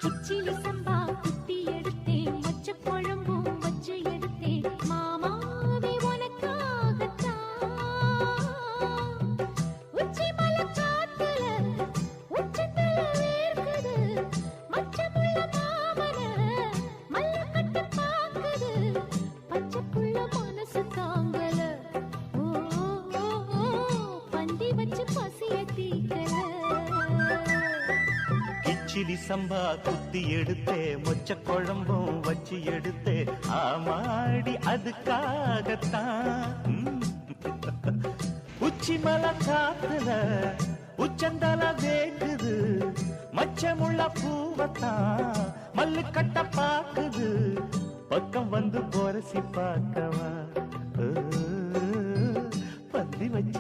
கிச்சிலி சம்பா குத்தி எடுத்தேன், மொச்ச குழம்பும் வச்சு எடுத்தேன், மாமாவே உனக்காகத்தான். உச்சி மலை காத்துல உச்சந்தல வேர்க்குது, மச்சமுள்ள மாமன மல்ல கட்டி பாக்குது, பச்சைப்புள்ள மனசு தாங்கல. ஓ ஓ, ஓ, பந்தி வச்சு பசிய தீக்கல. கிச்சிலி சம்பா குத்தி எடுத்தே, மொச்ச குழம்பும் வச்சு எடுத்தே, ஆமாடி அதுக்காகத்தான். உச்சி மலை காத்துல உச்சந்தல வேக்குது, மச்சமுள்ள பூவத்தான் மல்லு கட்ட பாக்குது, பக்கம் வந்து பொரசி பார்க்கவா.